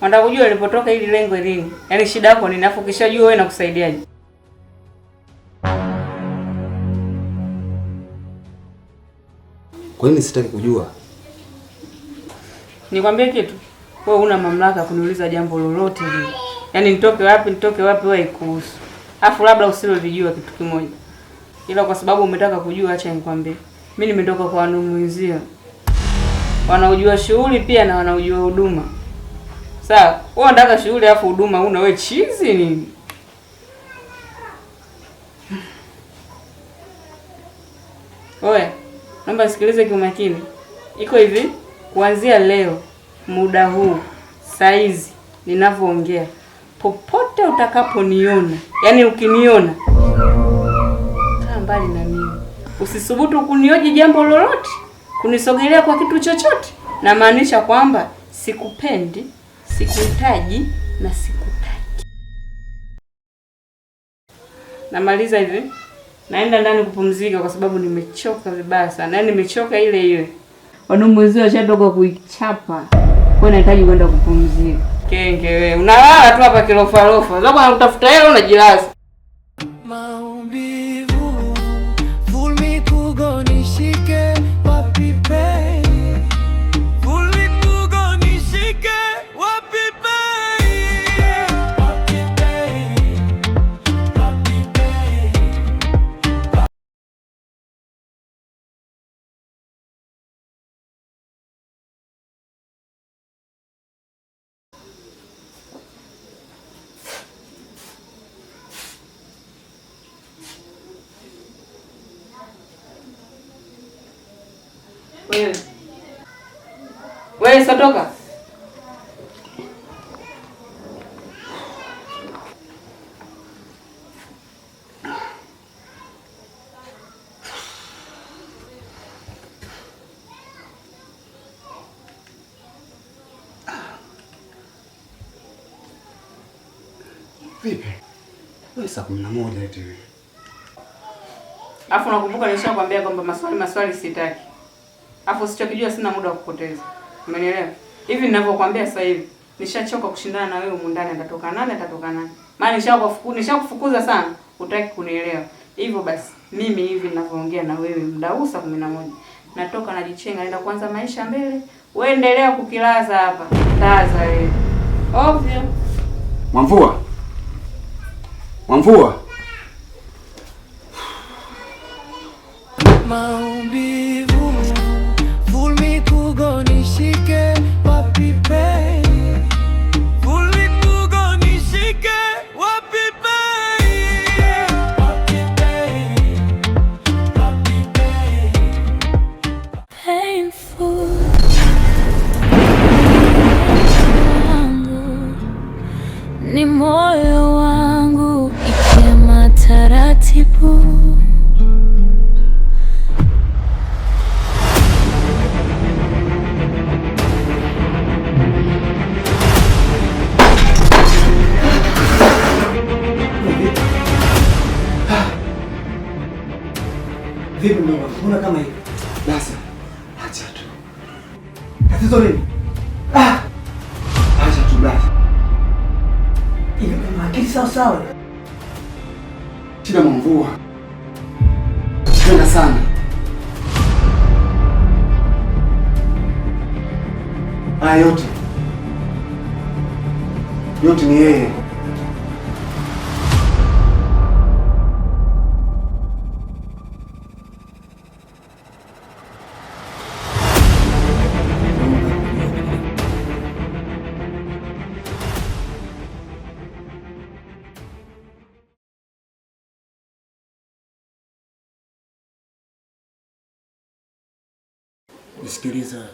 Unataka kujua nilipotoka ili lengo lini? Yaani shida yako ni nafu kishajua wewe nakusaidiaje? Kwa nini sitaki kujua? Nikwambie kitu. Wewe huna mamlaka kuniuliza jambo lolote hili. Yaani nitoke wapi wewe kuhusu. Afu labda usilolijua kitu kimoja. Ila kwa sababu umetaka kujua, acha nikwambie. Mimi nimetoka kwa wanaume wenzio. Wanaojua shughuli pia na wanaojua huduma. Sawa, wewe unataka shughuli afu huduma una wewe chizi nini? Oe, naomba sikilize kwa makini. Iko hivi, kuanzia leo, muda huu, saizi ninavyoongea, popote utakaponiona, yani ukiniona, kaa mbali na mimi. Usisubutu kunioji jambo lolote, kunisogelea kwa kitu chochote. Na maanisha kwamba sikupendi, sikuhitaji na sikutaki. Namaliza hivi. Naenda ndani kupumzika kwa sababu nimechoka vibaya sana. Yaani nimechoka ile. Wanaume wenzio washatoka kuichapa. Kwa nahitaji kwenda kupumzika. Kenge wewe. Unalala tu hapa kilofa. Zako unatafuta hela unajilaza. Maumivu, fulmi kugonishike wapi pe. Fulmi kugonishike wapi pe. Wapi pe. Wapi pe. Wewe sotoka. Vipi? Wewe saa 11 eti. Alafu nakumbuka nilishakwambia kwamba maswali sitaki. Alafu usichokijua sina muda wa kupoteza. Umenielewa? Hivi ninavyokuambia sasa hivi, nishachoka kushindana na wewe humu ndani, atatoka nani? Maana nishakufukuza sana, hutaki kunielewa. Hivyo basi, mimi hivi ninavyoongea na wewe muda huu saa 11. Natoka najichenga naenda kuanza maisha mbele. Wewe endelea kukilaza hapa. Taza wewe. Ovyo. Mwamvua. Maumivu, fulmi kugonishike wapi pe. Fulmi kugonishike wapi pe. Wapi pe. Wapi pe. Painful. Ni moyo wangu ikema taratibu. Vipi mama? Mbona kama hivi? Basi. Acha tu. Tatizo nini? Acha tu basi. Ile kama akili sawa. Shida Mwamvua. Tena sana. Haya yote ni yeye. Nisikiliza.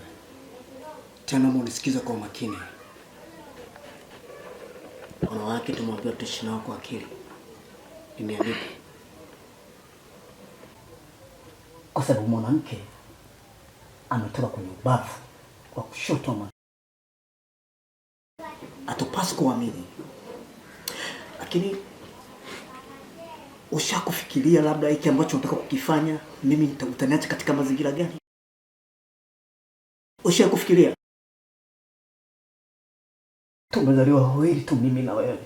Tena unisikiza kwa makini. Wanawake tumwambia tuishi nao kwa akili. Imeandikwa. Kwa sababu mwanamke ametoka kwenye ubavu wa kushoto. Hatupaswi kuamini. Lakini ushakufikiria labda hiki ambacho unataka kukifanya mimi utaniacha katika mazingira gani? Ushakufikiria? Tumezaliwa wawili tu, mimi na wewe.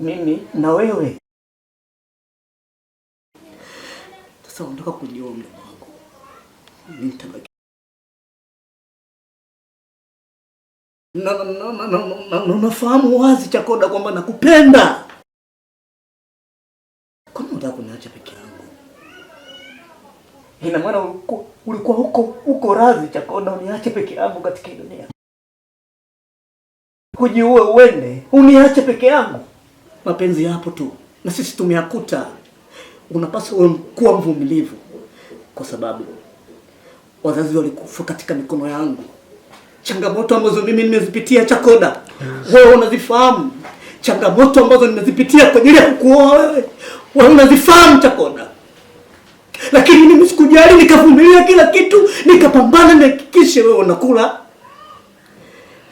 Mimi na wewe. Sasa unataka kujua mdogo wangu. Mimi nitabaki. Nafahamu wazi Chakoda kwamba nakupenda. Kwa nini unataka kuniacha peke yangu? Ina maana ulikuwa huko radhi Chakoda uniache peke yangu katika dunia. Kujiue uende, uniache peke yangu. Mapenzi yapo tu, na sisi tumeyakuta. Unapaswa kuwa mvumilivu, kwa sababu wazazi walikufa katika mikono yangu. Changamoto ambazo mimi nimezipitia Chakoda, wewe unazifahamu. Changamoto ambazo nimezipitia kwa ajili ya kukuoa wewe, wewe unazifahamu Chakoda. Lakini mimi sikujali, nikavumilia kila kitu, nikapambana nihakikishe wewe unakula,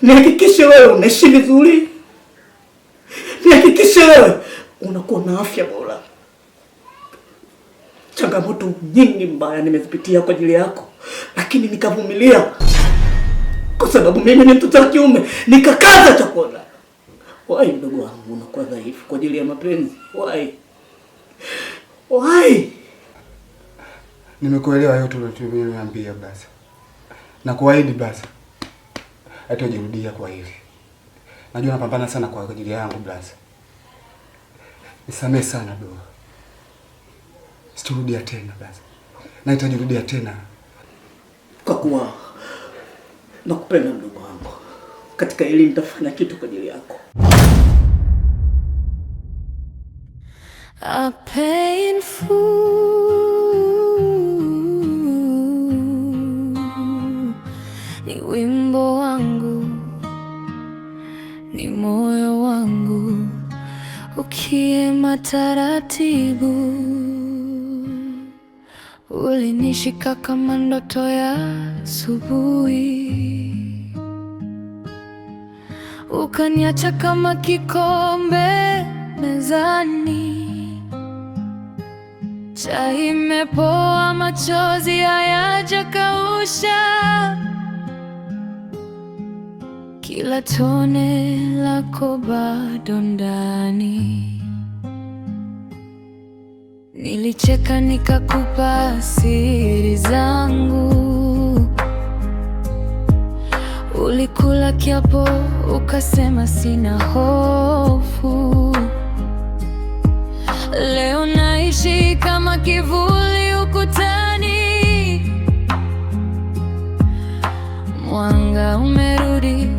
nihakikishe wewe unaishi vizuri, nihakikishe wewe unakuwa na afya bora. Changamoto nyingi mbaya nimezipitia kwa ajili yako, lakini nikavumilia. Kwa sababu mimi ni mtoto wa kiume, nikakaza Chakoda. Wai mdogo wangu unakuwa dhaifu kwa ajili ya mapenzi? Wai? Nimekuelewa yote uliyoniambia basi. Na kuahidi basi hatajirudia kwa hili. Najua napambana sana kwa ajili yangu basi. Nisamehe sana Doa. Sitarudia tena basi. Na nitajirudia tena. Kwa kuwa nakupenda mdogo wangu. Katika hili nitafanya kitu kwa ajili yako. A painful ni wimbo wangu, ni moyo wangu ukiema taratibu. Ulinishika kama ndoto ya asubuhi, ukaniacha kama kikombe mezani. Chai imepoa, machozi hayajakausha, kila tone lako bado ndani. Nilicheka nikakupa siri zangu, ulikula kiapo ukasema sina hofu. Leo naishi kama kivuli ukutani, mwanga umerudi